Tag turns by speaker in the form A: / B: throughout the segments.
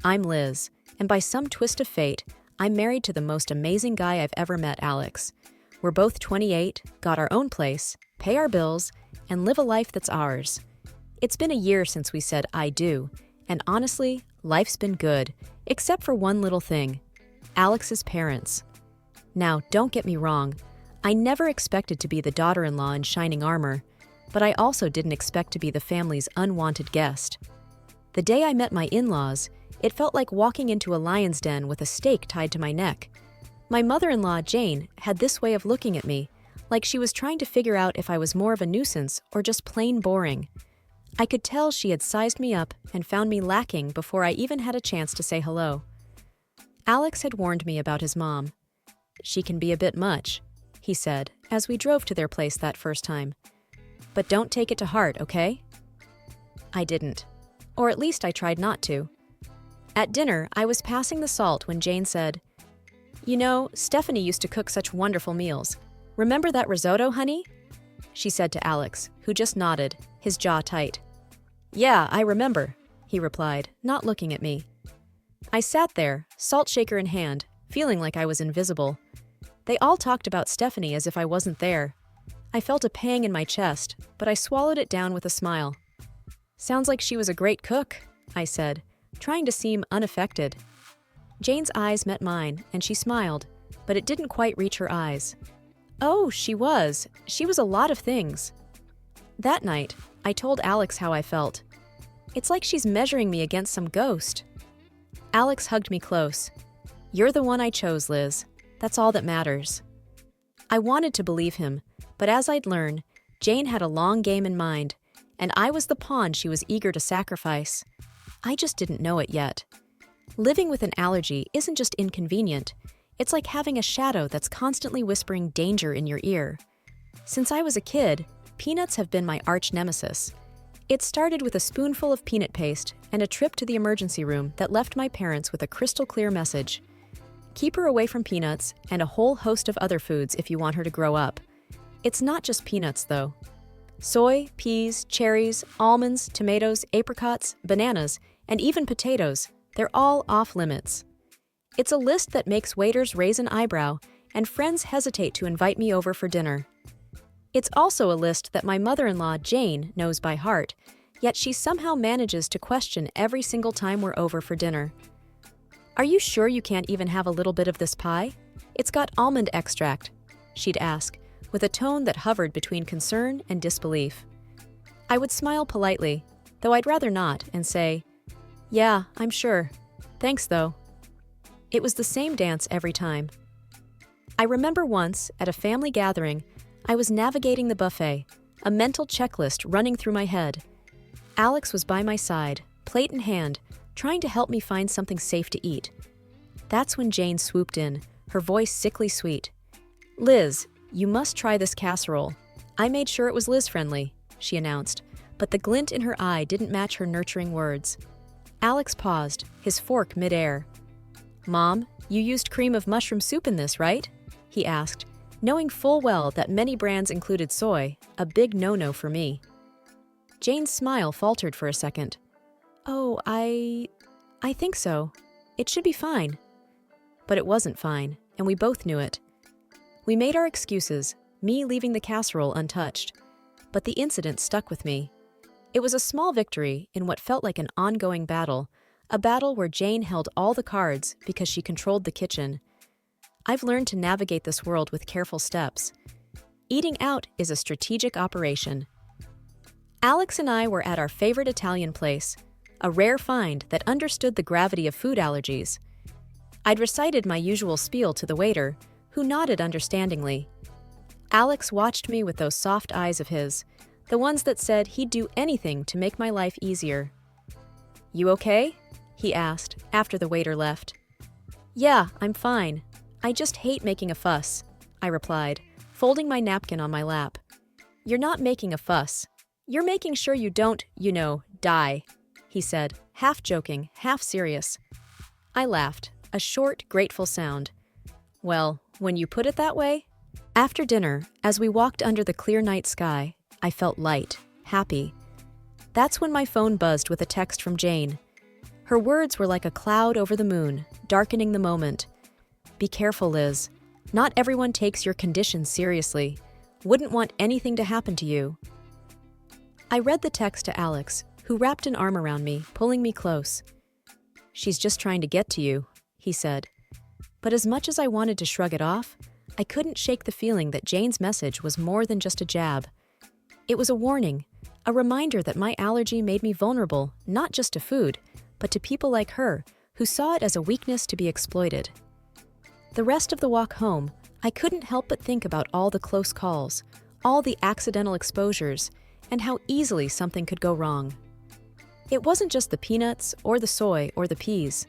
A: I'm Liz, and by some twist of fate, I'm married to the most amazing guy I've ever met, Alex. We're both 28, got our own place, pay our bills, and live a life that's ours. It's been a year since we said I do, and honestly, life's been good, except for one little thing: Alex's parents. Now, don't get me wrong, I never expected to be the daughter-in-law in shining armor, but I also didn't expect to be the family's unwanted guest. The day I met my in-laws, it felt like walking into a lion's den with a stake tied to my neck. My mother-in-law, Jane, had this way of looking at me, like she was trying to figure out if I was more of a nuisance or just plain boring. I could tell she had sized me up and found me lacking before I even had a chance to say hello. Alex had warned me about his mom. "She can be a bit much," he said, as we drove to their place that first time. "But don't take it to heart, okay?" I didn't. Or at least I tried not to. At dinner, I was passing the salt when Jane said, "You know, Stephanie used to cook such wonderful meals. Remember that risotto, honey?" She said to Alex, who just nodded, his jaw tight. "Yeah, I remember," he replied, not looking at me. I sat there, salt shaker in hand, feeling like I was invisible. They all talked about Stephanie as if I wasn't there. I felt a pang in my chest, but I swallowed it down with a smile. "Sounds like she was a great cook," I said, trying to seem unaffected. Jane's eyes met mine, and she smiled, but it didn't quite reach her eyes. "Oh, she was. She was a lot of things." That night, I told Alex how I felt. "It's like she's measuring me against some ghost." Alex hugged me close. "You're the one I chose, Liz. That's all that matters." I wanted to believe him, but as I'd learned, Jane had a long game in mind, and I was the pawn she was eager to sacrifice. I just didn't know it yet. Living with an allergy isn't just inconvenient, it's like having a shadow that's constantly whispering danger in your ear. Since I was a kid, peanuts have been my arch nemesis. It started with a spoonful of peanut paste and a trip to the emergency room that left my parents with a crystal clear message. Keep her away from peanuts and a whole host of other foods if you want her to grow up. It's not just peanuts, though. Soy, peas, cherries, almonds, tomatoes, apricots, bananas, and even potatoes, they're all off limits. It's a list that makes waiters raise an eyebrow and friends hesitate to invite me over for dinner. It's also a list that my mother-in-law, Jane, knows by heart, yet she somehow manages to question every single time we're over for dinner. "Are you sure you can't even have a little bit of this pie? It's got almond extract," she'd ask, with a tone that hovered between concern and disbelief. I would smile politely, though I'd rather not, and say, "Yeah, I'm sure. Thanks, though." It was the same dance every time. I remember once, at a family gathering, I was navigating the buffet, a mental checklist running through my head. Alex was by my side, plate in hand, trying to help me find something safe to eat. That's when Jane swooped in, her voice sickly sweet. "Liz, you must try this casserole. I made sure it was Liz-friendly," she announced, but the glint in her eye didn't match her nurturing words. Alex paused, his fork midair. "Mom, you used cream of mushroom soup in this, right?" he asked, knowing full well that many brands included soy, a big no-no for me. Jane's smile faltered for a second. "Oh, I think so. It should be fine." But it wasn't fine, and we both knew it. We made our excuses, me leaving the casserole untouched. But the incident stuck with me. It was a small victory in what felt like an ongoing battle, a battle where Jane held all the cards because she controlled the kitchen. I've learned to navigate this world with careful steps. Eating out is a strategic operation. Alex and I were at our favorite Italian place, a rare find that understood the gravity of food allergies. I'd recited my usual spiel to the waiter, who nodded understandingly. Alex watched me with those soft eyes of his, the ones that said he'd do anything to make my life easier. "You okay?" he asked, after the waiter left. "Yeah, I'm fine. I just hate making a fuss," I replied, folding my napkin on my lap. "You're not making a fuss. You're making sure you don't, die," he said, half joking, half serious. I laughed, a short, grateful sound. "Well, when you put it that way." After dinner, as we walked under the clear night sky, I felt light, happy. That's when my phone buzzed with a text from Jane. Her words were like a cloud over the moon, darkening the moment. Be careful, Liz. Not everyone takes your condition seriously. Wouldn't want anything to happen to you. I read the text to Alex, who wrapped an arm around me, pulling me close. She's just trying to get to you, he said. But as much as I wanted to shrug it off, I couldn't shake the feeling that Jane's message was more than just a jab. It was a warning, a reminder that my allergy made me vulnerable, not just to food, but to people like her, who saw it as a weakness to be exploited. The rest of the walk home, I couldn't help but think about all the close calls, all the accidental exposures, and how easily something could go wrong. It wasn't just the peanuts, or the soy, or the peas.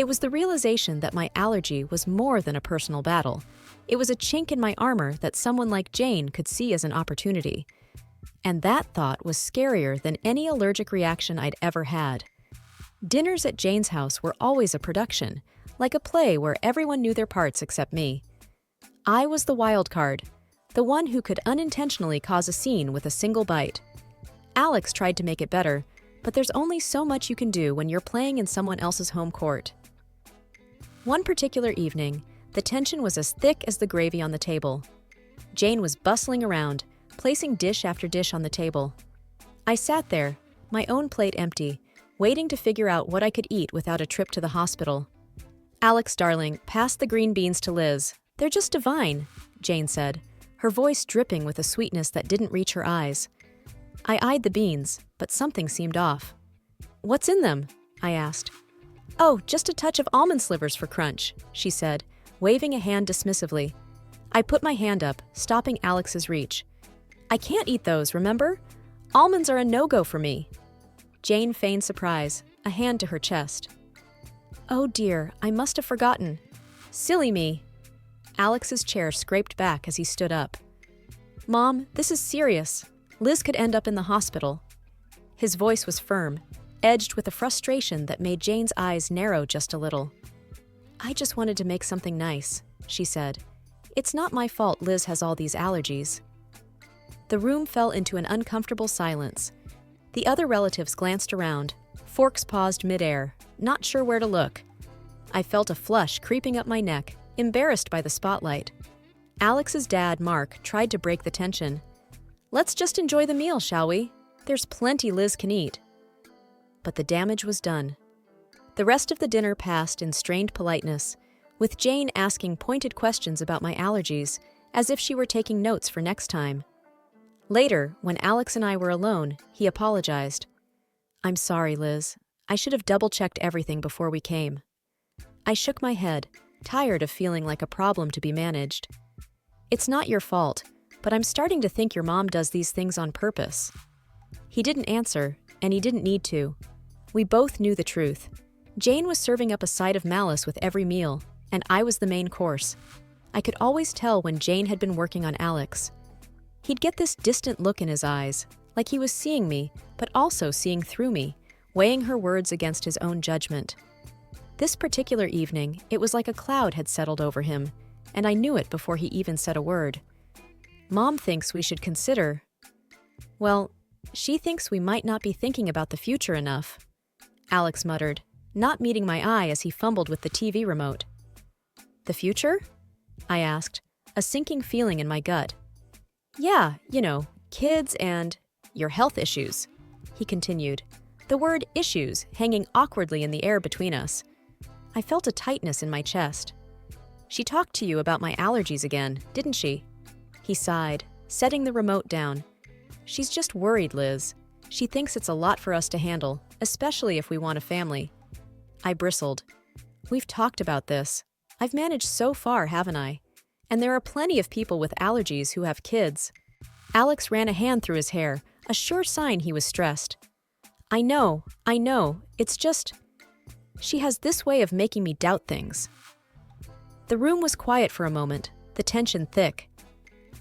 A: It was the realization that my allergy was more than a personal battle. It was a chink in my armor that someone like Jane could see as an opportunity. And that thought was scarier than any allergic reaction I'd ever had. Dinners at Jane's house were always a production, like a play where everyone knew their parts except me. I was the wild card, the one who could unintentionally cause a scene with a single bite. Alex tried to make it better, but there's only so much you can do when you're playing in someone else's home court. One particular evening, the tension was as thick as the gravy on the table. Jane was bustling around, placing dish after dish on the table. I sat there, my own plate empty, waiting to figure out what I could eat without a trip to the hospital. Alex, darling, pass the green beans to Liz. They're just divine, Jane said, her voice dripping with a sweetness that didn't reach her eyes. I eyed the beans, but something seemed off. What's in them? I asked. Oh, just a touch of almond slivers for crunch, she said, waving a hand dismissively. I put my hand up, stopping Alex's reach. I can't eat those, remember? Almonds are a no-go for me. Jane feigned surprise, a hand to her chest. Oh dear, I must have forgotten. Silly me. Alex's chair scraped back as he stood up. Mom, this is serious. Liz could end up in the hospital. His voice was firm, edged with a frustration that made Jane's eyes narrow just a little. I just wanted to make something nice, she said. It's not my fault Liz has all these allergies. The room fell into an uncomfortable silence. The other relatives glanced around, forks paused midair, not sure where to look. I felt a flush creeping up my neck, embarrassed by the spotlight. Alex's dad, Mark, tried to break the tension. Let's just enjoy the meal, shall we? There's plenty Liz can eat. But the damage was done. The rest of the dinner passed in strained politeness, with Jane asking pointed questions about my allergies, as if she were taking notes for next time. Later, when Alex and I were alone, he apologized. I'm sorry, Liz. I should have double-checked everything before we came. I shook my head, tired of feeling like a problem to be managed. It's not your fault, but I'm starting to think your mom does these things on purpose. He didn't answer, and he didn't need to. We both knew the truth. Jane was serving up a side of malice with every meal, and I was the main course. I could always tell when Jane had been working on Alex. He'd get this distant look in his eyes, like he was seeing me, but also seeing through me, weighing her words against his own judgment. This particular evening, it was like a cloud had settled over him, and I knew it before he even said a word. Mom thinks we should consider... Well, she thinks we might not be thinking about the future enough, Alex muttered, not meeting my eye as he fumbled with the TV remote. The future? I asked, a sinking feeling in my gut. Yeah, kids and your health issues, he continued, the word issues hanging awkwardly in the air between us. I felt a tightness in my chest. She talked to you about my allergies again, didn't she? He sighed, setting the remote down. She's just worried, Liz. She thinks it's a lot for us to handle, especially if we want a family. I bristled. We've talked about this. I've managed so far, haven't I? And there are plenty of people with allergies who have kids. Alex ran a hand through his hair, a sure sign he was stressed. I know. It's just... She has this way of making me doubt things. The room was quiet for a moment, the tension thick.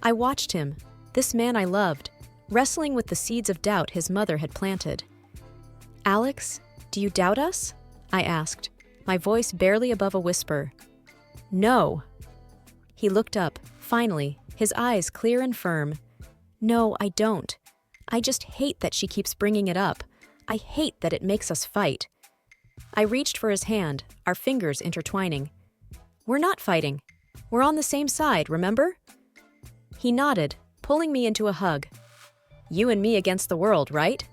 A: I watched him, this man I loved, wrestling with the seeds of doubt his mother had planted. Alex, do you doubt us? I asked, my voice barely above a whisper. No. He looked up, finally, his eyes clear and firm. No, I don't. I just hate that she keeps bringing it up. I hate that it makes us fight. I reached for his hand, our fingers intertwining. "We're not fighting. We're on the same side, remember?" He nodded, pulling me into a hug. "You and me against the world, right?"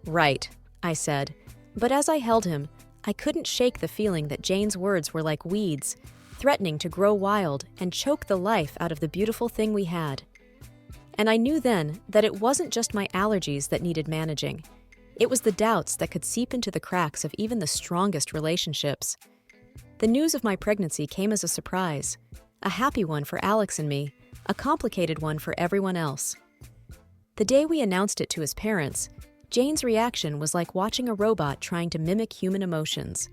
A: "Right," I said, but as I held him, I couldn't shake the feeling that Jane's words were like weeds, threatening to grow wild and choke the life out of the beautiful thing we had. And I knew then that it wasn't just my allergies that needed managing. It was the doubts that could seep into the cracks of even the strongest relationships. The news of my pregnancy came as a surprise, a happy one for Alex and me, a complicated one for everyone else. The day we announced it to his parents, Jane's reaction was like watching a robot trying to mimic human emotions.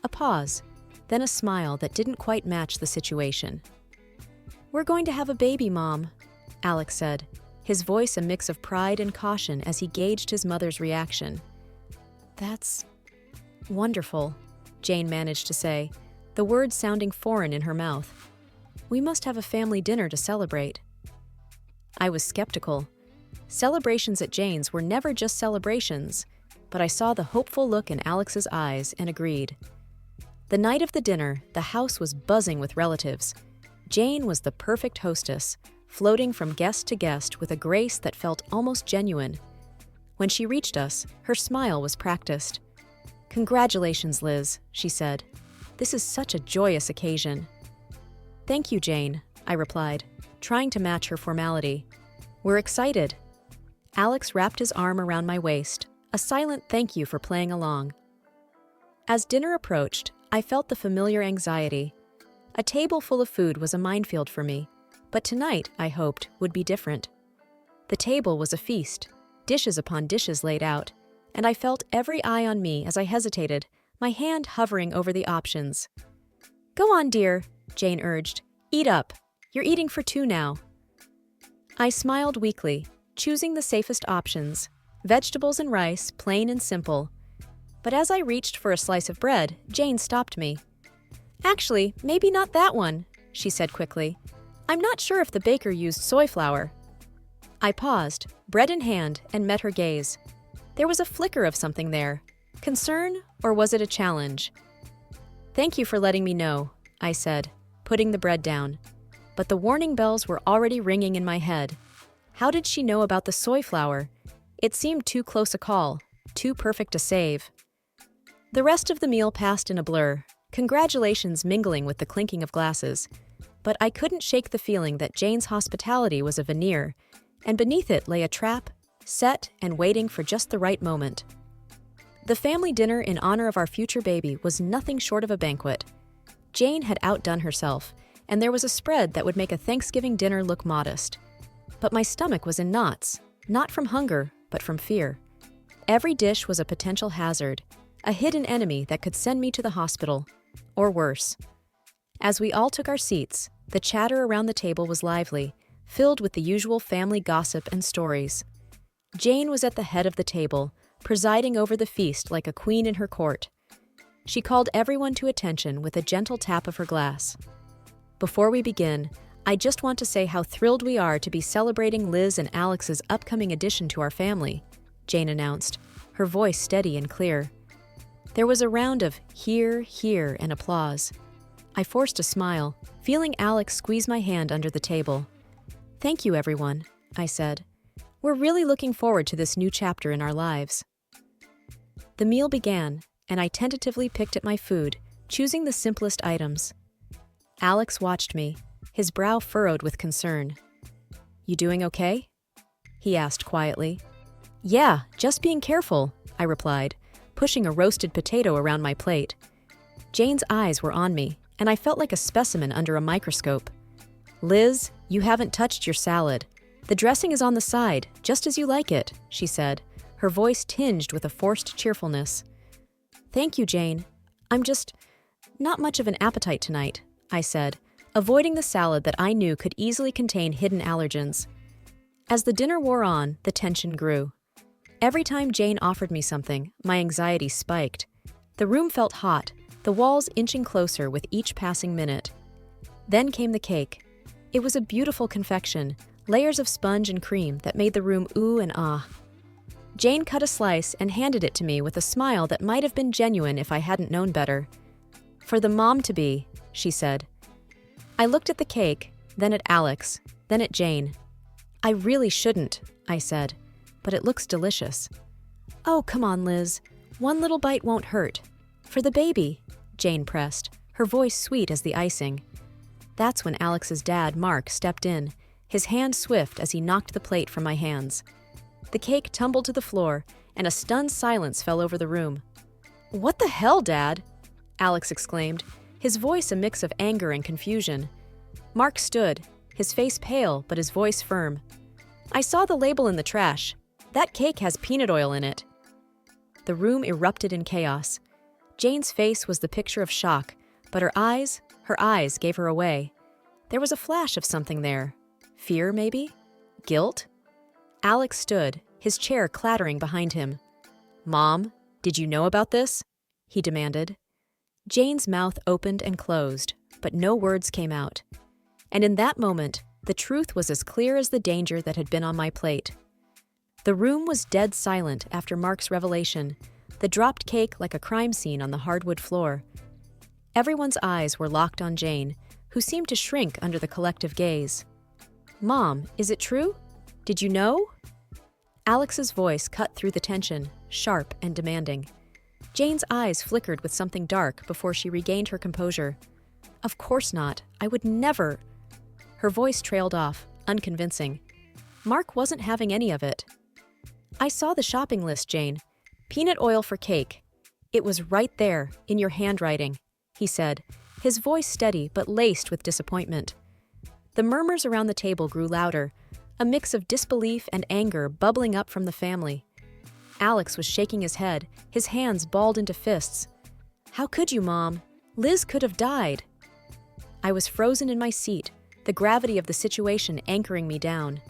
A: A pause, then a smile that didn't quite match the situation. "We're going to have a baby, Mom," Alex said, his voice a mix of pride and caution as he gauged his mother's reaction. "That's wonderful," Jane managed to say, the words sounding foreign in her mouth. "We must have a family dinner to celebrate." I was skeptical. Celebrations at Jane's were never just celebrations, but I saw the hopeful look in Alex's eyes and agreed. The night of the dinner, the house was buzzing with relatives. Jane was the perfect hostess, floating from guest to guest with a grace that felt almost genuine. When she reached us, her smile was practiced. "Congratulations, Liz," she said. "This is such a joyous occasion." "Thank you, Jane," I replied, trying to match her formality. "We're excited." Alex wrapped his arm around my waist, a silent thank you for playing along. As dinner approached, I felt the familiar anxiety. A table full of food was a minefield for me, but tonight, I hoped, would be different. The table was a feast, dishes upon dishes laid out, and I felt every eye on me as I hesitated, my hand hovering over the options. "Go on, dear," Jane urged. "Eat up. You're eating for two now." I smiled weakly, choosing the safest options, vegetables and rice, plain and simple. But as I reached for a slice of bread, Jane stopped me. "Actually, maybe not that one," she said quickly. "I'm not sure if the baker used soy flour." I paused, bread in hand, and met her gaze. There was a flicker of something there. Concern, or was it a challenge? "Thank you for letting me know," I said, putting the bread down. But the warning bells were already ringing in my head. How did she know about the soy flour? It seemed too close a call, too perfect a save. The rest of the meal passed in a blur, congratulations mingling with the clinking of glasses. But I couldn't shake the feeling that Jane's hospitality was a veneer, and beneath it lay a trap, set and waiting for just the right moment. The family dinner in honor of our future baby was nothing short of a banquet. Jane had outdone herself, and there was a spread that would make a Thanksgiving dinner look modest. But my stomach was in knots, not from hunger, but from fear. Every dish was a potential hazard, a hidden enemy that could send me to the hospital, or worse. As we all took our seats, the chatter around the table was lively, filled with the usual family gossip and stories. Jane was at the head of the table, presiding over the feast like a queen in her court. She called everyone to attention with a gentle tap of her glass. "Before we begin, I just want to say how thrilled we are to be celebrating Liz and Alex's upcoming addition to our family," Jane announced, her voice steady and clear. There was a round of hear, hear, and applause. I forced a smile, feeling Alex squeeze my hand under the table. "Thank you, everyone," I said. "We're really looking forward to this new chapter in our lives." The meal began, and I tentatively picked at my food, choosing the simplest items. Alex watched me, his brow furrowed with concern. "You doing okay?" he asked quietly. "Yeah, just being careful," I replied, pushing a roasted potato around my plate. Jane's eyes were on me, and I felt like a specimen under a microscope. "Liz, you haven't touched your salad. The dressing is on the side, just as you like it," she said, her voice tinged with a forced cheerfulness. "Thank you, Jane. I'm just not much of an appetite tonight," I said, avoiding the salad that I knew could easily contain hidden allergens. As the dinner wore on, the tension grew. Every time Jane offered me something, my anxiety spiked. The room felt hot, the walls inching closer with each passing minute. Then came the cake. It was a beautiful confection, layers of sponge and cream that made the room ooh and ah. Jane cut a slice and handed it to me with a smile that might have been genuine if I hadn't known better. "For the mom-to-be," she said. I looked at the cake, then at Alex, then at Jane. "I really shouldn't," I said, "but it looks delicious." "Oh, come on, Liz. One little bite won't hurt. For the baby," Jane pressed, her voice sweet as the icing. That's when Alex's dad, Mark, stepped in, his hand swift as he knocked the plate from my hands. The cake tumbled to the floor, and a stunned silence fell over the room. "What the hell, Dad?" Alex exclaimed, his voice a mix of anger and confusion. Mark stood, his face pale but his voice firm. "I saw the label in the trash. That cake has peanut oil in it." The room erupted in chaos. Jane's face was the picture of shock, but her eyes gave her away. There was a flash of something there. Fear, maybe? Guilt? Alex stood, his chair clattering behind him. "Mom, did you know about this?" he demanded. Jane's mouth opened and closed, but no words came out. And in that moment, the truth was as clear as the danger that had been on my plate. The room was dead silent after Mark's revelation, the dropped cake like a crime scene on the hardwood floor. Everyone's eyes were locked on Jane, who seemed to shrink under the collective gaze. "Mom, is it true? Did you know?" Alex's voice cut through the tension, sharp and demanding. Jane's eyes flickered with something dark before she regained her composure. "Of course not. I would never—" Her voice trailed off, unconvincing. Mark wasn't having any of it. "I saw the shopping list, Jane. Peanut oil for cake. It was right there, in your handwriting," he said, his voice steady but laced with disappointment. The murmurs around the table grew louder, a mix of disbelief and anger bubbling up from the family. Alex was shaking his head, his hands balled into fists. "How could you, Mom? Liz could have died." I was frozen in my seat, the gravity of the situation anchoring me down.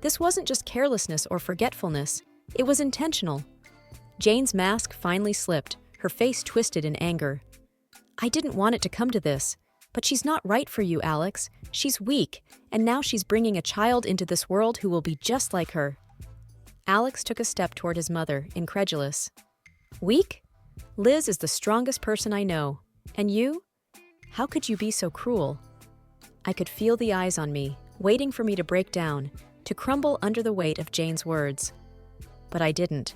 A: This wasn't just carelessness or forgetfulness, it was intentional. Jane's mask finally slipped, her face twisted in anger. "I didn't want it to come to this, but she's not right for you, Alex. She's weak, and now she's bringing a child into this world who will be just like her." Alex took a step toward his mother, incredulous. "Weak? Liz is the strongest person I know. And you? How could you be so cruel?" I could feel the eyes on me, waiting for me to break down, to crumble under the weight of Jane's words. But I didn't.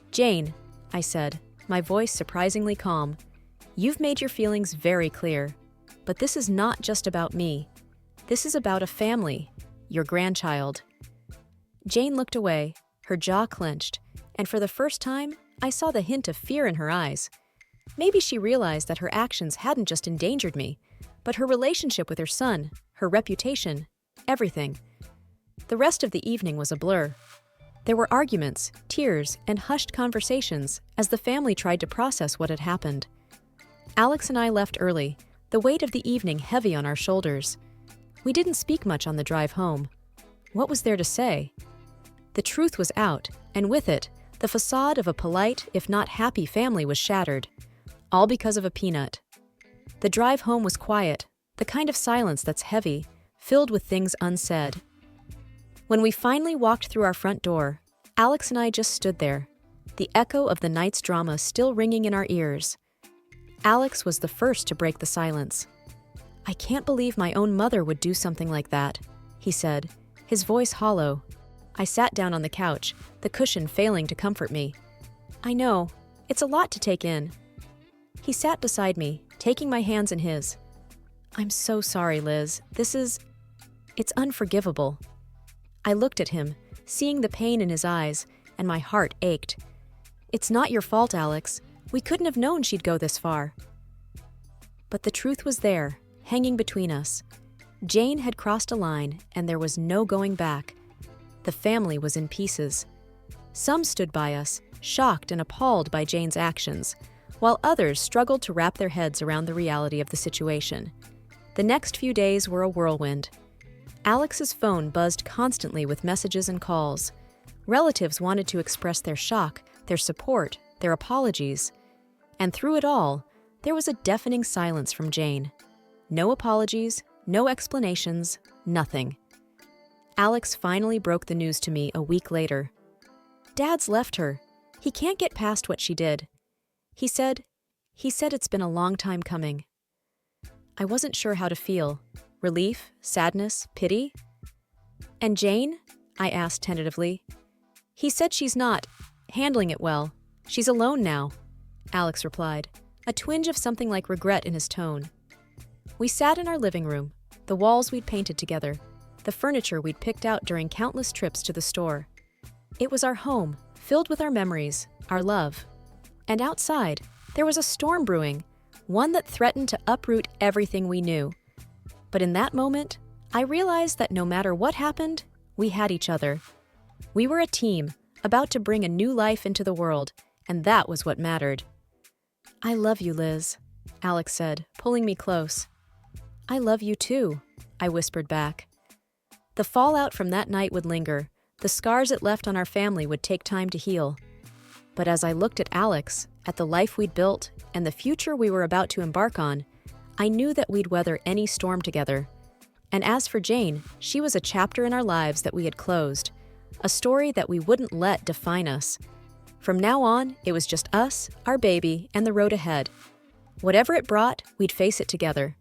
A: "Jane," I said, my voice surprisingly calm, "you've made your feelings very clear. But this is not just about me. This is about a family, your grandchild." Jane looked away, her jaw clenched, and for the first time, I saw the hint of fear in her eyes. Maybe she realized that her actions hadn't just endangered me, but her relationship with her son, her reputation, everything. The rest of the evening was a blur. There were arguments, tears, and hushed conversations as the family tried to process what had happened. Alex and I left early, the weight of the evening heavy on our shoulders. We didn't speak much on the drive home. What was there to say? The truth was out, and with it, the facade of a polite, if not happy family was shattered. All because of a peanut. The drive home was quiet, the kind of silence that's heavy, filled with things unsaid. When we finally walked through our front door, Alex and I just stood there, the echo of the night's drama still ringing in our ears. Alex was the first to break the silence. "I can't believe my own mother would do something like that," he said, his voice hollow. I sat down on the couch, the cushion failing to comfort me. "I know, it's a lot to take in." He sat beside me, taking my hands in his. "I'm so sorry, Liz. It's unforgivable." I looked at him, seeing the pain in his eyes, and my heart ached. "It's not your fault, Alex. We couldn't have known she'd go this far." But the truth was there, hanging between us. Jane had crossed a line, and there was no going back. The family was in pieces. Some stood by us, shocked and appalled by Jane's actions, while others struggled to wrap their heads around the reality of the situation. The next few days were a whirlwind. Alex's phone buzzed constantly with messages and calls. Relatives wanted to express their shock, their support, their apologies. And through it all, there was a deafening silence from Jane. No apologies, no explanations, nothing. Alex finally broke the news to me a week later. Dad's left her. He can't get past what she did. He said it's been a long time coming. I wasn't sure how to feel. Relief, sadness, pity? And Jane? I asked tentatively. He said she's not handling it well. She's alone now, Alex replied, a twinge of something like regret in his tone. We sat in our living room, the walls we'd painted together, the furniture we'd picked out during countless trips to the store. It was our home, filled with our memories, our love. And outside, there was a storm brewing, one that threatened to uproot everything we knew. But in that moment, I realized that no matter what happened, we had each other. We were a team, about to bring a new life into the world, and that was what mattered. I love you, Liz, Alex said, pulling me close. I love you too, I whispered back. The fallout from that night would linger. The scars it left on our family would take time to heal. But as I looked at Alex, at the life we'd built, and the future we were about to embark on, I knew that we'd weather any storm together. And as for Jane, she was a chapter in our lives that we had closed, a story that we wouldn't let define us. From now on, it was just us, our baby, and the road ahead. Whatever it brought, we'd face it together.